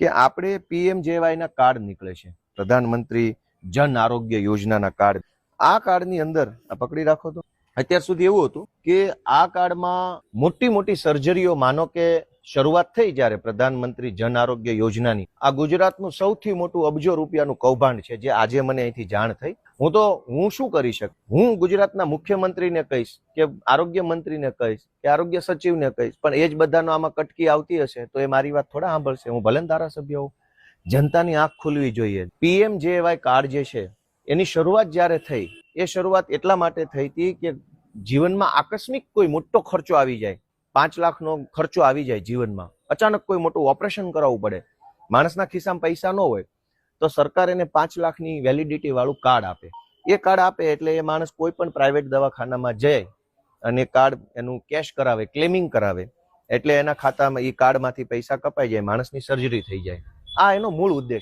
કે આપણે PMJY ના કાર્ડ નીકળે છે, પ્રધાનમંત્રી જન આરોગ્ય યોજનાના કાર્ડ. આ કાર્ડની અંદર આ પકડી રાખો તો અત્યાર સુધી એવું હતું કે આ કાર્ડમાં મોટી મોટી સર્જરીઓ, માનો કે શરૂઆત થઈ જ્યારે પ્રધાનમંત્રી જન આરોગ્ય યોજનાની, આ ગુજરાતનું સૌથી મોટું અબજો રૂપિયાનું કૌભાંડ છે, જે આજે મને અહીંથી જાણ થઈ. હું શું કરી શકું? હું ગુજરાતના મુખ્યમંત્રીને કહીશ કે આરોગ્ય મંત્રીને કહીશ કે આરોગ્ય સચિવને કહીશ, પણ એ જ બધાનો આમાં કટકી આવતી હશે તો એ મારી વાત થોડા સાંભળશે. હું ભલે ધારાસભ્ય હોઉં, જનતાની આંખ ખુલવી જોઈએ. PMJY કાર્ડ જે છે એની શરૂઆત જ્યારે થઈ, એ શરૂઆત એટલા માટે થઈ હતી કે જીવનમાં આકસ્મિક કોઈ મોટો ખર્ચો આવી જાય, 5 લાખનો ખર્ચો આવી જાય જીવનમાં, અચાનક કોઈ મોટું ઓપરેશન કરાવવું પડે, માણસના ખિસ્સામાં પૈસા ન હોય, તો સરકાર એને 5 લાખની વેલિડિટી વાળું કાર્ડ આપે. એ કાર્ડ આપે એટલે એ માણસ કોઈ પણ પ્રાઇવેટ દવાખાનામાં જાય અને કાર્ડ એનું કેશ કરાવે, ક્લેમિંગ કરાવે, એટલે એના ખાતામાં એ કાર્ડમાંથી પૈસા કપાઈ જાય, માણસની સર્જરી થઈ જાય. આ એનો મૂળ ઉદ્દેશ.